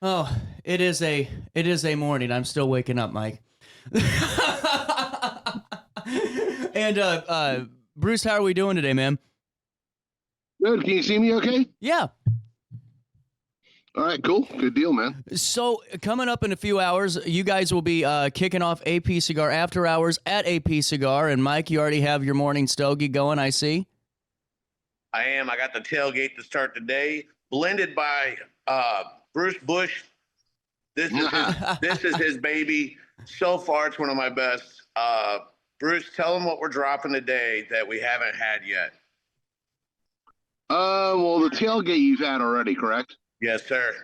Oh, it is a morning. I'm still waking up, Mike. And Bruce, how are we doing today, man? Good. Can you see me okay? Yeah. All right, cool. Good deal, man. So coming up in a few hours, you guys will be kicking off AP Cigar After Hours at AP Cigar. And Mike, you already have your morning stogie going, I see. I am. I got the tailgate to start the day, blended by Bruce Bush. This is his baby. So far, it's one of my best. Bruce, tell him what we're dropping today that we haven't had yet. Well, the tailgate you've had already, correct? Yes, sir.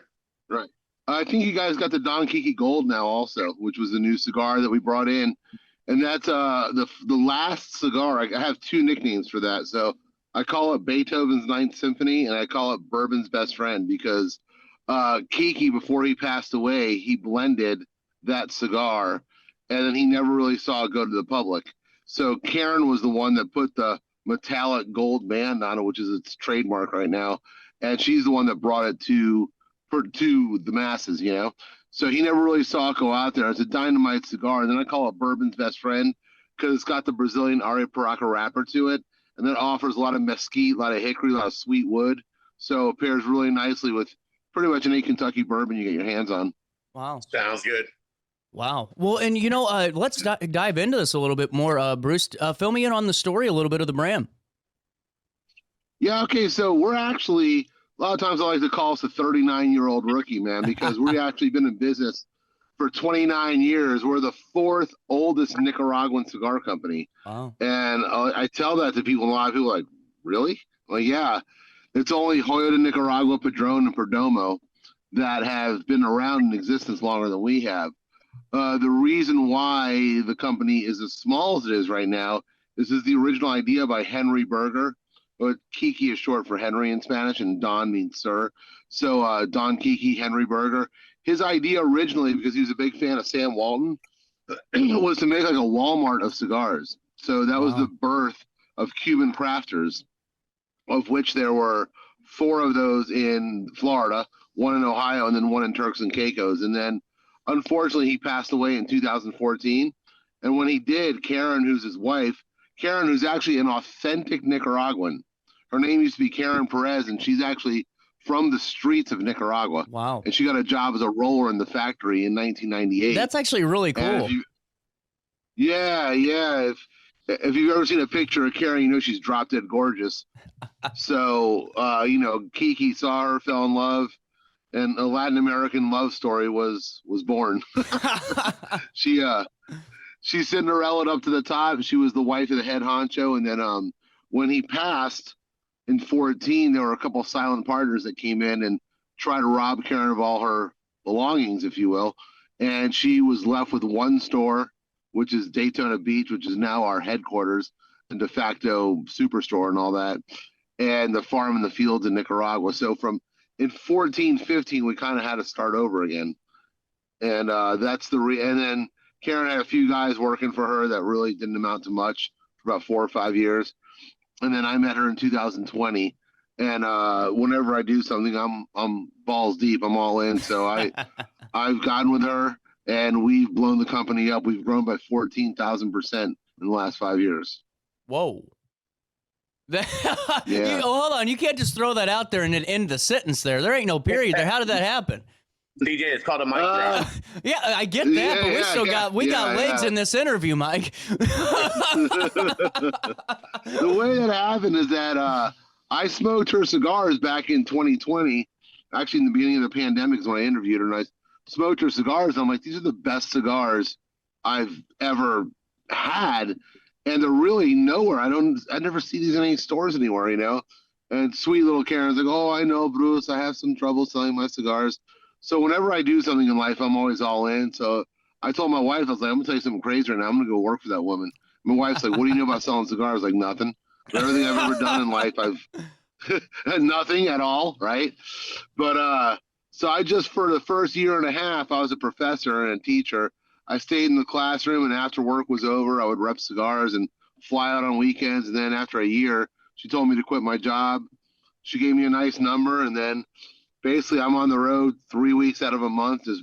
Right. I think you guys got the Don Kiki Gold now also, which was the new cigar that we brought in. And that's the last cigar. I have two nicknames for that. So I call it Beethoven's Ninth Symphony, and I call it Bourbon's Best Friend because Kiki, before he passed away, he blended that cigar, and then he never really saw it go to the public. So Karen was the one that put the metallic gold band on it, which is its trademark right now, and she's the one that brought it to the masses, you know. So he never really saw it go out there. It's a dynamite cigar, and then I call it Bourbon's Best Friend because it's got the Brazilian Arapiraca wrapper to it, and then offers a lot of mesquite, a lot of hickory, a lot of sweet wood. So it pairs really nicely with pretty much any Kentucky bourbon you get your hands on. Wow. Sounds good. Wow. Well, and let's dive into this a little bit more. Bruce, fill me in on the story a little bit of the brand. Yeah, okay, so we're actually, a lot of times I like to call us a 39-year-old rookie, man, because we've actually been in business for 29 years. We're the fourth oldest Nicaraguan cigar company. Wow. And I tell that to people, and a lot of people are like, really? Well, yeah. It's only Hoyo de Nicaragua, Padron, and Perdomo that have been around in existence longer than we have. The reason why the company is as small as it is right now is the original idea by Henry Berger. But Kiki is short for Henry in Spanish, and Don means sir. So Don Kiki, Henry Berger. His idea originally, because he was a big fan of Sam Walton, was to make like a Walmart of cigars. So that was the birth of Cuban crafters, of which there were 4 of those in Florida, 1 in Ohio, and then 1 in Turks and Caicos. And then, unfortunately, he passed away in 2014. And when he did, Karen, who's his wife, Karen, who's actually an authentic Nicaraguan, her name used to be Karen Perez, and she's actually from the streets of Nicaragua. Wow. And she got a job as a roller in the factory in 1998. That's actually really cool. Yeah. If you've ever seen a picture of Karen, you know she's drop dead gorgeous. So, Kiki saw her, fell in love, and a Latin American love story was born. She Cinderella'd up to the top. She was the wife of the head honcho. And then when he passed in 2014, there were a couple of silent partners that came in and tried to rob Karen of all her belongings, if you will. And she was left with one store, which is Daytona Beach, which is now our headquarters and de facto superstore and all that, and the farm in the fields in Nicaragua. So in 2014, 2015, we kind of had to start over again. And that's and then Karen had a few guys working for her that really didn't amount to much for about 4 or 5 years. And then I met her in 2020. And whenever I do something, I'm balls deep. I'm all in. So I've gotten with her, and we've blown the company up. We've grown by 14,000% in the last 5 years. Whoa. Yeah. Hold on. You can't just throw that out there and then end the sentence there. There ain't no period there. How did that happen? DJ, it's called a mic drop. Yeah, I get that, but we still got legs in this interview, Mike. The way that happened is that I smoked her cigars back in 2020. Actually, in the beginning of the pandemic is when I interviewed her, and I smoked her cigars. And I'm like, these are the best cigars I've ever had, and they're really nowhere. I never see these in any stores anywhere, you know. And sweet little Karen's like, oh, I know, Bruce, I have some trouble selling my cigars. So whenever I do something in life, I'm always all in. So I told my wife, I was like, I'm going to tell you something crazy right now. I'm going to go work for that woman. My wife's like, what do you know about selling cigars? I was like, nothing. Everything I've ever done in life, I've nothing at all, right? But so I just, for the first year and a half, I was a professor and a teacher. I stayed in the classroom, and after work was over, I would rep cigars and fly out on weekends. And then after a year, she told me to quit my job. She gave me a nice number, and then basically I'm on the road 3 weeks out of a month, just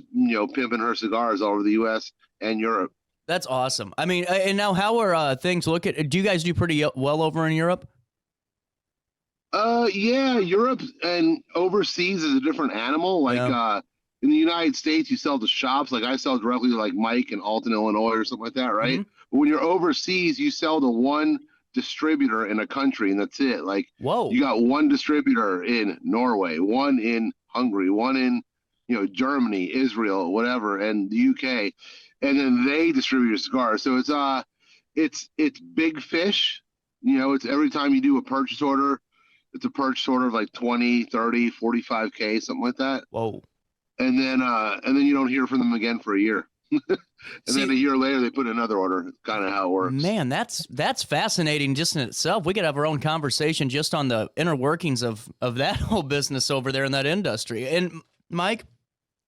pimping her cigars all over the U.S. and Europe. That's awesome. I mean, and now how are things looking? Do you guys do pretty well over in Europe? Yeah, Europe and overseas is a different animal. Like, in the United States, you sell to shops. Like I sell directly to like Mike in Alton, Illinois, or something like that, right? Mm-hmm. But when you're overseas, you sell to one distributor in a country, and that's it. Like, whoa, you got one distributor in Norway, one in Hungary, one in Germany, Israel, whatever, and the UK, and then they distribute your cigars. So it's big fish. It's every time you do a purchase order, it's a purchase order of like 20, 30, 45K, something like that. whoa. And then you don't hear from them again for a year. Then a year later they put another order. It's kind of how it works. Man, that's fascinating just in itself. We could have our own conversation just on the inner workings of that whole business over there in that industry. And Mike,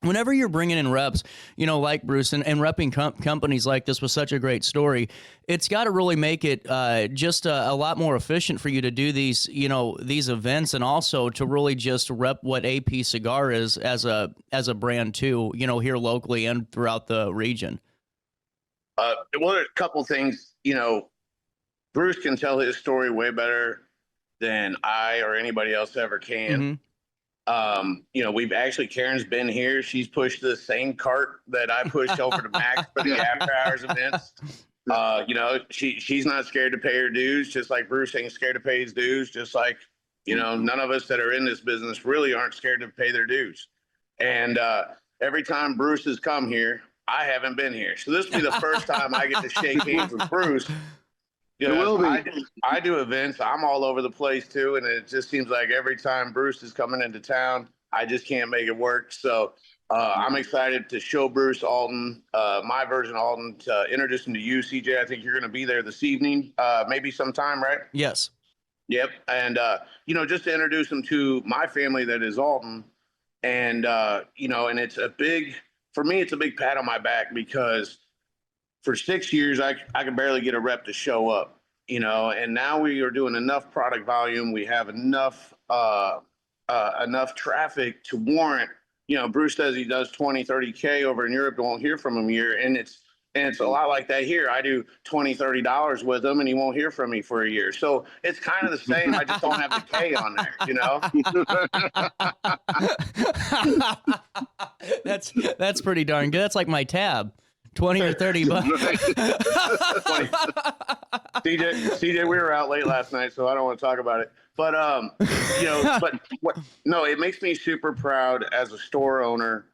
whenever you're bringing in reps, like Bruce and repping companies like this with such a great story, it's got to really make it just a lot more efficient for you to do these events, and also to really just rep what AP Cigar is as a brand too, here locally and throughout the region. Well, there's a couple things. Bruce can tell his story way better than I or anybody else ever can. Mm-hmm. We've actually, Karen's been here. She's pushed the same cart that I pushed over to Max for the after hours events. She's not scared to pay her dues, just like Bruce ain't scared to pay his dues, just like, none of us that are in this business really aren't scared to pay their dues. And every time Bruce has come here, I haven't been here. So this will be the first time I get to shake hands with Bruce. I do events. I'm all over the place too, and it just seems like every time Bruce is coming into town, I just can't make it work. So I'm excited to show Bruce Alton, my version of Alton, to introduce him to you, CJ. I think you're going to be there this evening, maybe sometime, right? Yes. Yep. And just to introduce him to my family that is Alton, and and it's for me, it's a big pat on my back, because for 6 years, I could barely get a rep to show up, and now we are doing enough product volume. We have enough traffic to warrant, Bruce says he does 20, 30K over in Europe. Won't hear from him here. And it's a lot like that here. I do $20, $30 with him, and he won't hear from me for a year. So it's kind of the same. I just don't have the K on there, That's pretty darn good. That's like my tab. 20 or 30 bucks. CJ, we were out late last night, so I don't want to talk about it. But it makes me super proud as a store owner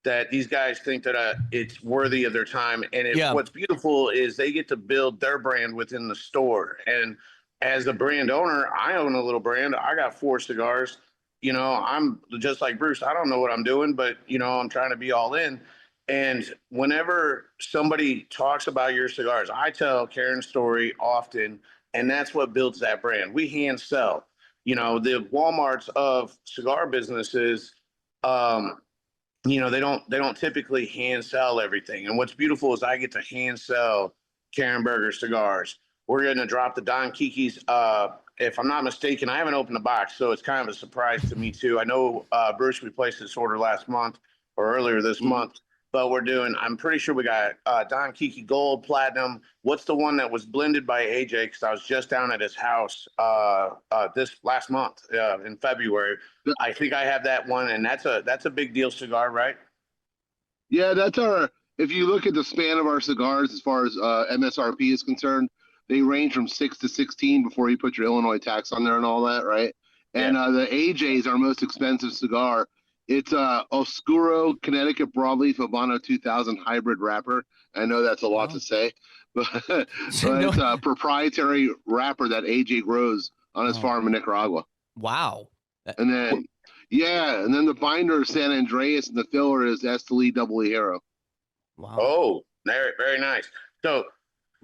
that these guys think that it's worthy of their time. And what's beautiful is they get to build their brand within the store. And as a brand owner, I own a little brand. I got 4 cigars. I'm just like Bruce. I don't know what I'm doing, but I'm trying to be all in. And whenever somebody talks about your cigars, I tell Karen's story often, and that's what builds that brand. We hand sell. The Walmarts of cigar businesses, they don't typically hand sell everything. And what's beautiful is I get to hand sell Karen Berger cigars. We're going to drop the Don Kiki's. If I'm not mistaken, I haven't opened the box, so it's kind of a surprise to me too. I know Bruce, we placed this order last month or earlier this month. But I'm pretty sure we got Don Kiki Gold, Platinum. What's the one that was blended by AJ? Because I was just down at his house this last month in February. I think I have that one, and that's a big deal cigar, right? Yeah, if you look at the span of our cigars as far as MSRP is concerned, they range from 6 to 16 before you put your Illinois tax on there and all that, right? And the AJ is our most expensive cigar. It's Oscuro Connecticut Broadleaf Habano 2000 hybrid wrapper. I know that's a lot to say, but it's a proprietary wrapper that AJ grows on his farm in Nicaragua. Wow. And then the binder is San Andreas, and the filler is Esteli Double Hero. Wow. Oh, very, very nice. So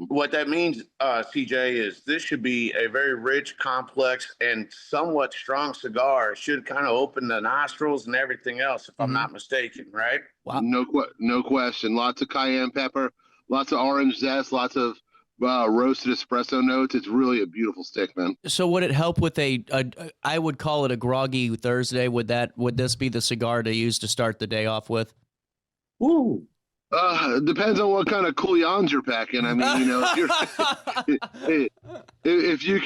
what that means, CJ, is this should be a very rich, complex, and somewhat strong cigar. It should kind of open the nostrils and everything else, if I'm not mistaken, right? Wow. No question. Lots of cayenne pepper, lots of orange zest, lots of roasted espresso notes. It's really a beautiful stick, man. So would it help with I would call it a groggy Thursday? Would this be the cigar to use to start the day off with? Ooh. It depends on what kind of coulions you're packing. I mean, if you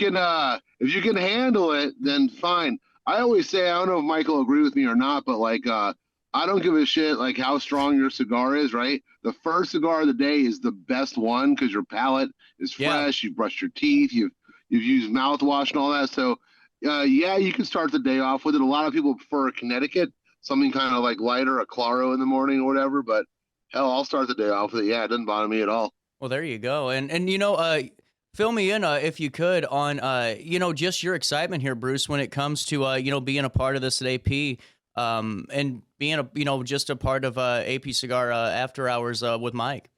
can handle it, then fine. I always say, I don't know if Michael will agree with me or not, but like, I don't give a shit like how strong your cigar is, right? The first cigar of the day is the best one because your palate is fresh. You've brushed your teeth. You've used mouthwash and all that. So, yeah, you can start the day off with it. A lot of people prefer a Connecticut, something kind of like lighter, a Claro in the morning or whatever. But hell, I'll start the day off with it. Yeah, it doesn't bother me at all. Well, there you go. And fill me in if you could on just your excitement here, Bruce, when it comes to being a part of this at AP. And being just a part of AP Cigar After Hours with Mike.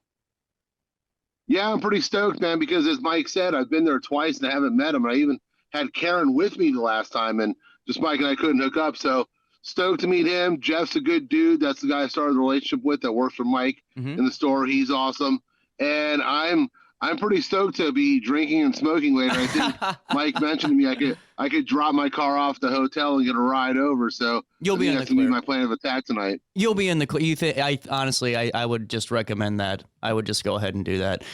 Yeah, I'm pretty stoked, man, because as Mike said, I've been there twice and I haven't met him. I even had Karen with me the last time, and just Mike and I couldn't hook up. So stoked to meet him. Jeff's a good dude. That's the guy I started the relationship with that works for Mike in the store. He's awesome. And I'm pretty stoked to be drinking and smoking later. I think Mike mentioned to me I could drop my car off the hotel and get a ride over. So you'll be in the clear. That's my plan of attack tonight. You'll be in the clear. I would just recommend that. I would just go ahead and do that.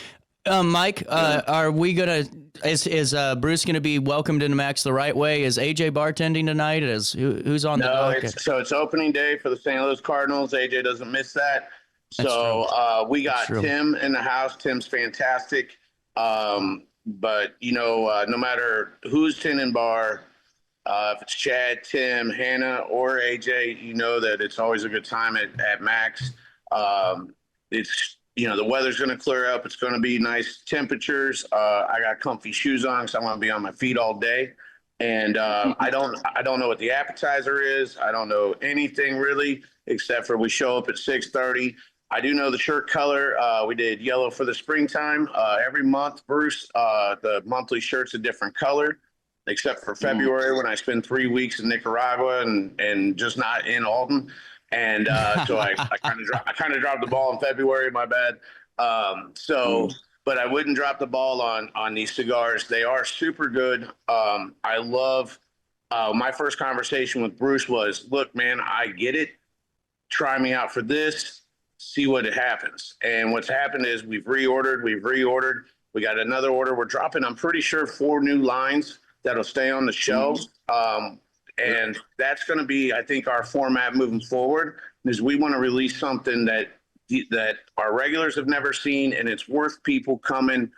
Mike, are we gonna? Is Bruce gonna be welcomed into Max the right way? Is AJ bartending tonight? Who's on the docket? It's opening day for the St. Louis Cardinals. AJ doesn't miss that. So we got Tim in the house. Tim's fantastic. But no matter who's tending bar, if it's Chad, Tim, Hannah, or AJ, you know that it's always a good time at Max. It's the weather's going to clear up. It's going to be nice temperatures. I got comfy shoes on because I want to be on my feet all day. And I don't know what the appetizer is. I don't know anything really, except for we show up at 6:30. I do know the shirt color. We did yellow for the springtime. Every month, Bruce, the monthly shirt's a different color, except for February when I spend 3 weeks in Nicaragua and just not in Alton. And so I kind of dropped the ball in February. My bad. But I wouldn't drop the ball on these cigars. They are super good. I love. My first conversation with Bruce was, "Look, man, I get it. Try me out for this. See what happens." And what's happened is we've reordered. We got another order. We're dropping, I'm pretty sure, 4 new lines that'll stay on the shelves. And that's going to be, I think, our format moving forward, is we want to release something that our regulars have never seen, and it's worth people coming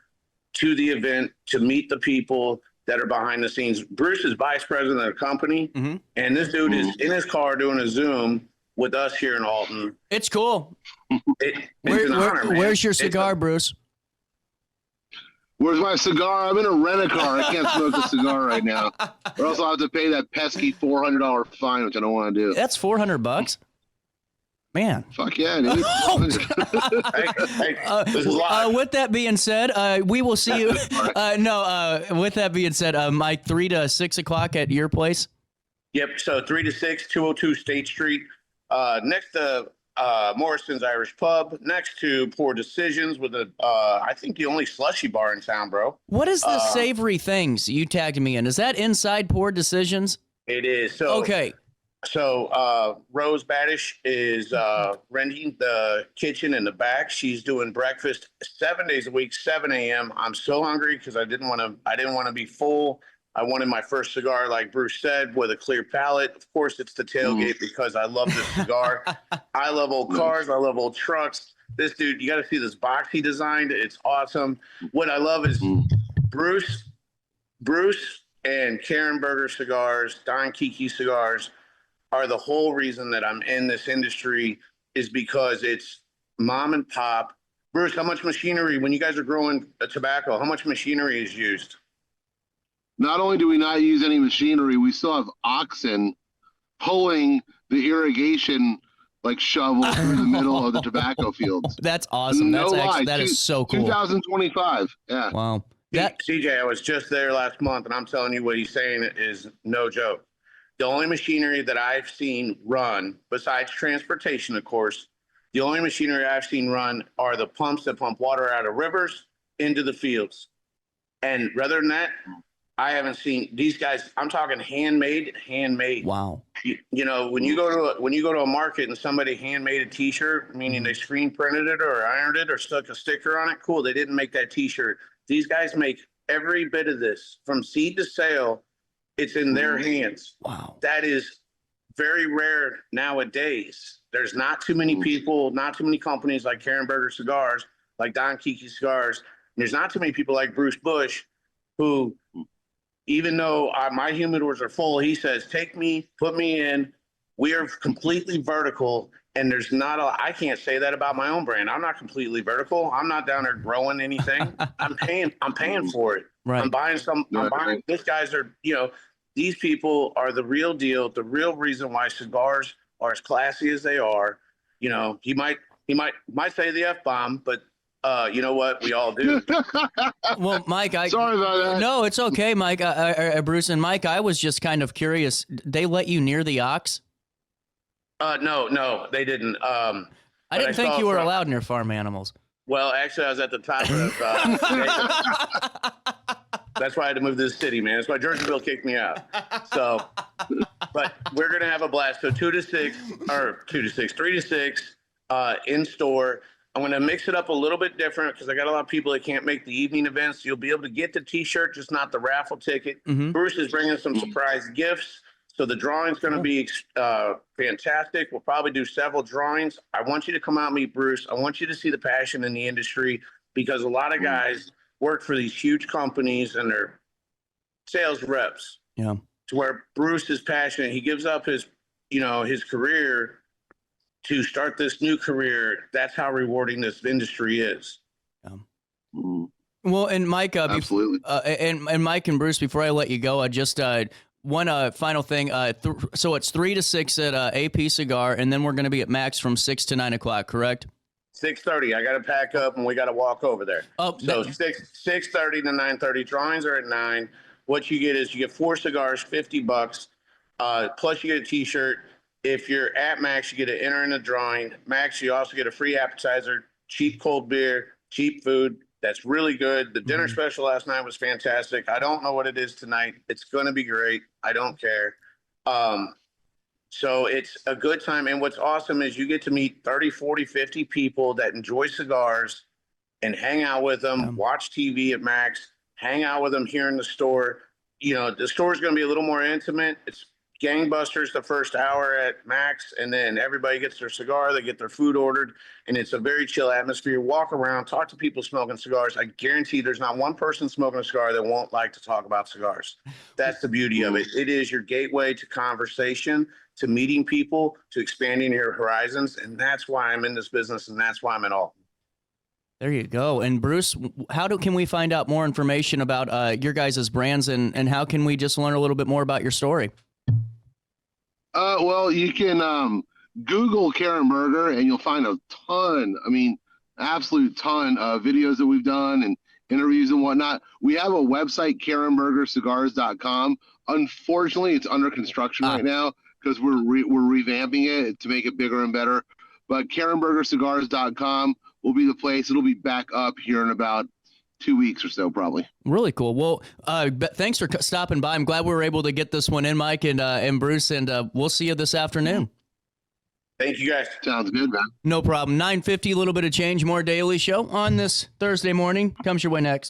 to the event to meet the people that are behind the scenes. Bruce is vice president of the company, and this dude is in his car doing a Zoom with us here in Alton. It's cool. It's an honor, man. Where's your cigar, Bruce? Where's my cigar? I'm in a rent-a-car. I can't smoke a cigar right now. Or else I'll have to pay that pesky $400 fine, which I don't want to do. That's $400, man. Fuck yeah, dude. With that being said, we will see you. With that being said, Mike, 3 to 6 o'clock at your place. Yep. So 3 to 6, 202 State Street, next to Morrison's Irish Pub, next to Poor Decisions, with I think the only slushy bar in town, bro. What is the savory things you tagged me in? Is that inside Poor Decisions? It is. So okay. So Rose Badish is renting the kitchen in the back. She's doing breakfast 7 days a week, 7 a.m. I'm so hungry because I didn't want to be full. I wanted my first cigar, like Bruce said, with a clear palate. Of course, it's the tailgate because I love this cigar. I love old cars. I love old trucks. This dude, you got to see this box he designed. It's awesome. What I love is Bruce and Karen Berger Cigars, Don Kiki Cigars are the whole reason that I'm in this industry, is because it's mom and pop. Bruce, how much machinery, when you guys are growing tobacco, how much machinery is used? Not only do we not use any machinery, we still have oxen pulling the irrigation like shovel through the middle of the tobacco fields. That's awesome. That is so cool. 2025. Yeah. Wow. CJ, I was just there last month, and I'm telling you, what he's saying is no joke. The only machinery that I've seen run, besides transportation, of course, the only machinery I've seen run are the pumps that pump water out of rivers into the fields. And rather than that, I haven't seen these guys. I'm talking handmade. Wow. You know, when you go to a market and somebody handmade a T-shirt, meaning they screen printed it or ironed it or stuck a sticker on it, cool. They didn't make that T-shirt. These guys make every bit of this from seed to sale. It's in their hands. Wow. That is very rare nowadays. There's not too many people, not too many companies like RiverBender Cigars, like Don Kiki Cigars. And there's not too many people like Bruce Bush, who, even though my humidors are full, he says, take me, put me in. We are completely vertical, and there's not I can't say that about my own brand. I'm not completely vertical. I'm not down there growing anything. I'm paying for it. Right. I'm buying these guys are, you know, these people are the real deal, the real reason why cigars are as classy as they are. You know, he might say the F-bomb, but you know what? We all do. Well, Mike, Sorry about that. No, it's okay, Mike. Bruce and Mike, I was just kind of curious. They let you near the ox? No, they didn't. I didn't think you were allowed near farm animals. Well, actually, I was at the top of that's why I had to move to the city, man. That's why Jerseyville kicked me out. So, but we're going to have a blast. So 3 to 6 in store. I'm going to mix it up a little bit different because I got a lot of people that can't make the evening events. You'll be able to get the T-shirt, just not the raffle ticket. Bruce is bringing some surprise gifts. So the drawing's going to be fantastic. We'll probably do several drawings. I want you to come out and meet Bruce. I want you to see the passion in the industry, because a lot of guys work for these huge companies and they're sales reps. Yeah. To where Bruce is passionate. He gives up his career to start this new career. That's how rewarding this industry is. Well, and Mike, absolutely. And Mike and Bruce, before I let you go, I just one final thing. So it's 3 to 6 at AP Cigar, and then we're going to be at Max from 6 to 9 o'clock, correct? 6:30. I got to pack up and we got to walk over there. Oh, so 6:30 to 9:30. Drawings are at 9. What you get is you get 4 cigars, $50. Plus you get a T-shirt. If you're at Max, you get to enter in the drawing. Max, you also get a free appetizer, cheap cold beer, cheap food. That's really good. The dinner special last night was fantastic. I don't know what it is tonight. It's going to be great. I don't care. So it's a good time. And what's awesome is you get to meet 30, 40, 50 people that enjoy cigars and hang out with them, watch TV at Max, hang out with them here in the store. You know, the store is going to be a little more intimate. It's gangbusters the first hour at Max, and then everybody gets their cigar, they get their food ordered, and it's a very chill atmosphere. Walk around, talk to people smoking cigars. I guarantee there's not one person smoking a cigar that won't like to talk about cigars. That's the beauty of it. It is your gateway to conversation, to meeting people, to expanding your horizons, and that's why I'm in this business, and that's why I'm in Alton. There you go. And Bruce, can we find out more information about your guys' brands, and how can we just learn a little bit more about your story? Well, you can Google RiverBender and you'll find a ton, absolute ton of videos that we've done and interviews and whatnot. We have a website, RiverBenderCigars.com. Unfortunately, it's under construction right now because we're revamping it to make it bigger and better. But RiverBenderCigars.com will be the place. It'll be back up here in about 2 weeks or so, probably. Really cool. Well, thanks for stopping by. I'm glad we were able to get this one in, Mike and Bruce, and we'll see you this afternoon. Thank you, guys. Sounds good, man. No problem. 9:50, a little bit of change, more Daily Show on this Thursday morning. Comes your way next.